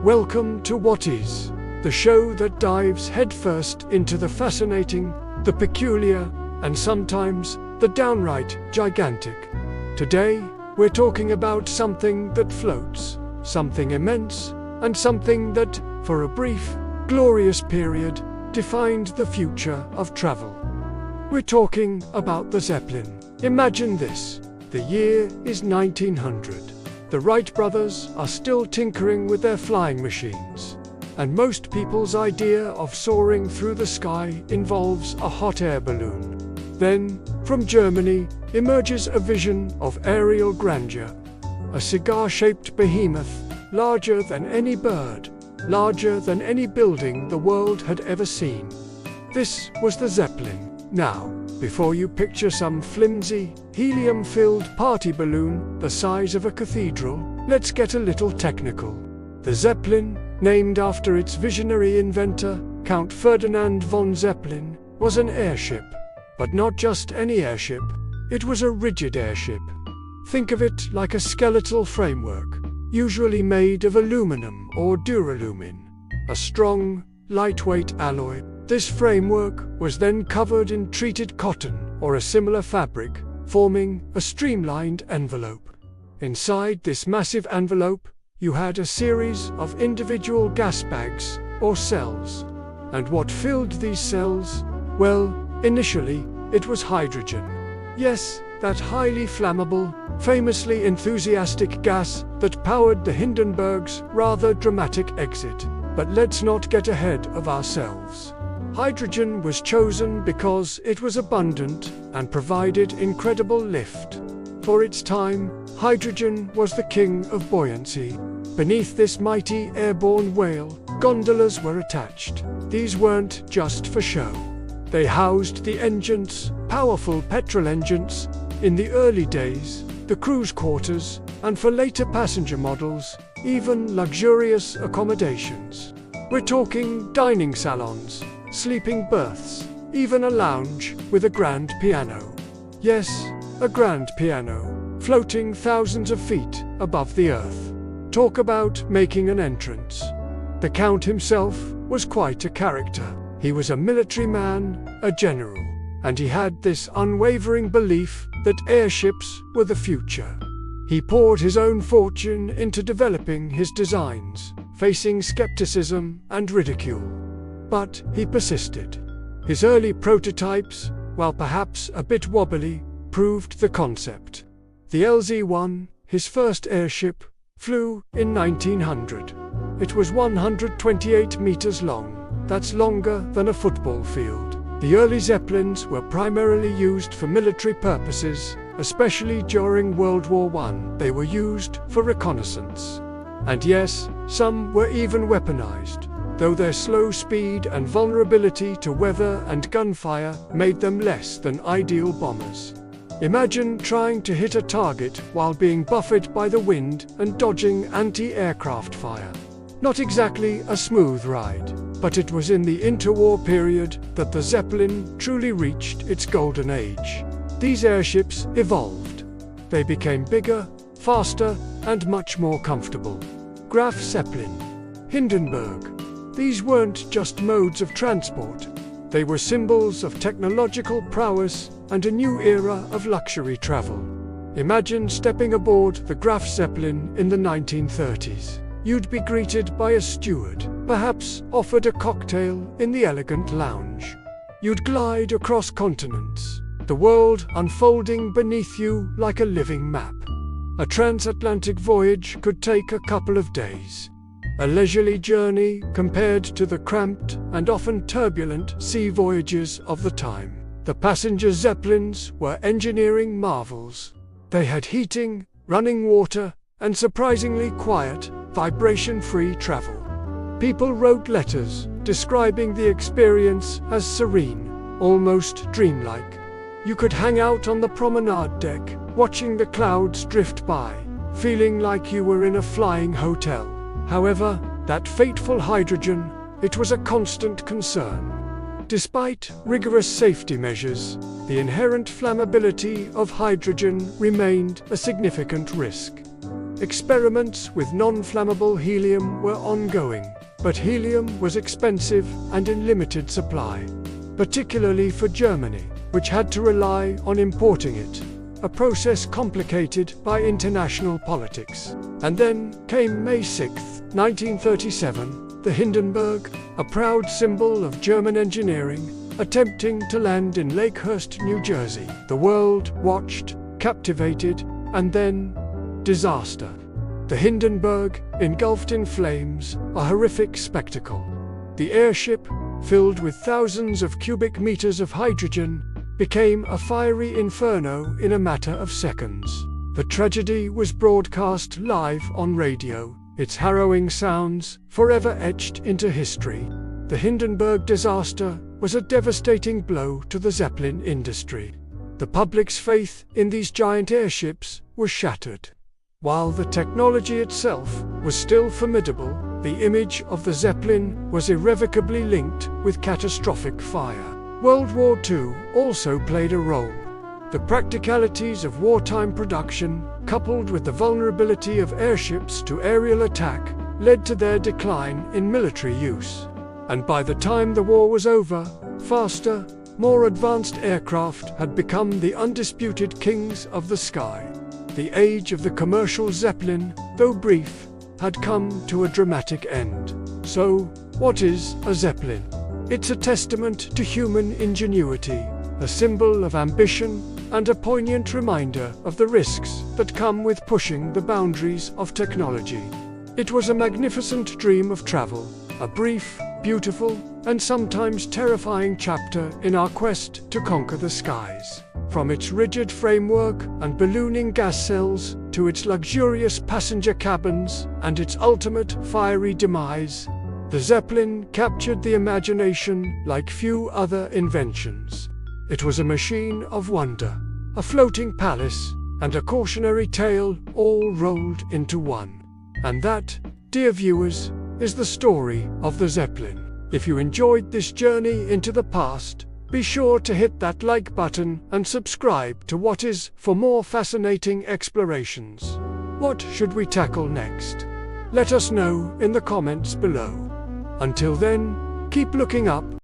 Welcome to What Is, the show that dives headfirst into the fascinating, the peculiar, and sometimes the downright gigantic. Today, we're talking about something that floats, something immense, and something that, for a brief, glorious period, defined the future of travel. We're talking about the Zeppelin. Imagine this. The year is 1900. The Wright brothers are still tinkering with their flying machines. And most people's idea of soaring through the sky involves a hot air balloon. Then, from Germany, emerges a vision of aerial grandeur. A cigar-shaped behemoth, larger than any bird, larger than any building the world had ever seen. This was the Zeppelin. Now, before you picture some flimsy, helium-filled party balloon the size of a cathedral, let's get a little technical. The Zeppelin, named after its visionary inventor, Count Ferdinand von Zeppelin, was an airship. But not just any airship, it was a rigid airship. Think of it like a skeletal framework, usually made of aluminum or duralumin, a strong, lightweight alloy. This framework was then covered in treated cotton or a similar fabric, forming a streamlined envelope. Inside this massive envelope, you had a series of individual gas bags or cells. And what filled these cells? Well, initially, it was hydrogen. Yes, that highly flammable, famously enthusiastic gas that powered the Hindenburg's rather dramatic exit. But let's not get ahead of ourselves. Hydrogen was chosen because it was abundant and provided incredible lift. For its time, hydrogen was the king of buoyancy. Beneath this mighty airborne whale, gondolas were attached. These weren't just for show. They housed the engines, powerful petrol engines, in the early days, the cruise quarters, and for later passenger models, even luxurious accommodations. We're talking dining salons, sleeping berths, even a lounge with a grand piano. Yes, a grand piano, floating thousands of feet above the earth. Talk about making an entrance. The Count himself was quite a character. He was a military man, a general, and he had this unwavering belief that airships were the future. He poured his own fortune into developing his designs, facing skepticism and ridicule. But he persisted. His early prototypes, while perhaps a bit wobbly, proved the concept. The LZ-1, his first airship, flew in 1900. It was 128 meters long. That's longer than a football field. The early Zeppelins were primarily used for military purposes, especially during World War I. They were used for reconnaissance. And yes, some were even weaponized, though their slow speed and vulnerability to weather and gunfire made them less than ideal bombers. Imagine trying to hit a target while being buffeted by the wind and dodging anti-aircraft fire. Not exactly a smooth ride, but it was in the interwar period that the Zeppelin truly reached its golden age. These airships evolved. They became bigger, faster, and much more comfortable. Graf Zeppelin, Hindenburg. These weren't just modes of transport. They were symbols of technological prowess and a new era of luxury travel. Imagine stepping aboard the Graf Zeppelin in the 1930s. You'd be greeted by a steward, perhaps offered a cocktail in the elegant lounge. You'd glide across continents, the world unfolding beneath you like a living map. A transatlantic voyage could take a couple of days. A leisurely journey compared to the cramped and often turbulent sea voyages of the time. The passenger Zeppelins were engineering marvels. They had heating, running water, and surprisingly quiet, vibration-free travel. People wrote letters describing the experience as serene, almost dreamlike. You could hang out on the promenade deck, watching the clouds drift by, feeling like you were in a flying hotel. However, that fateful hydrogen, it was a constant concern. Despite rigorous safety measures, the inherent flammability of hydrogen remained a significant risk. Experiments with non-flammable helium were ongoing, but helium was expensive and in limited supply, particularly for Germany, which had to rely on importing it, a process complicated by international politics. And then came May 6, 1937, the Hindenburg, a proud symbol of German engineering, attempting to land in Lakehurst, New Jersey. The world watched, captivated, and then disaster. The Hindenburg, engulfed in flames, a horrific spectacle. The airship, filled with thousands of cubic meters of hydrogen, became a fiery inferno in a matter of seconds. The tragedy was broadcast live on radio, its harrowing sounds forever etched into history. The Hindenburg disaster was a devastating blow to the Zeppelin industry. The public's faith in these giant airships was shattered. While the technology itself was still formidable, the image of the Zeppelin was irrevocably linked with catastrophic fire. World War II also played a role. The practicalities of wartime production, coupled with the vulnerability of airships to aerial attack, led to their decline in military use. And by the time the war was over, faster, more advanced aircraft had become the undisputed kings of the sky. The age of the commercial Zeppelin, though brief, had come to a dramatic end. So, what is a Zeppelin? It's a testament to human ingenuity, a symbol of ambition, and a poignant reminder of the risks that come with pushing the boundaries of technology. It was a magnificent dream of travel, a brief, beautiful, and sometimes terrifying chapter in our quest to conquer the skies. From its rigid framework and ballooning gas cells to its luxurious passenger cabins and its ultimate fiery demise, the Zeppelin captured the imagination like few other inventions. It was a machine of wonder, a floating palace, and a cautionary tale all rolled into one. And that, dear viewers, is the story of the Zeppelin. If you enjoyed this journey into the past, be sure to hit that like button and subscribe to What Is for more fascinating explorations. What should we tackle next? Let us know in the comments below. Until then, keep looking up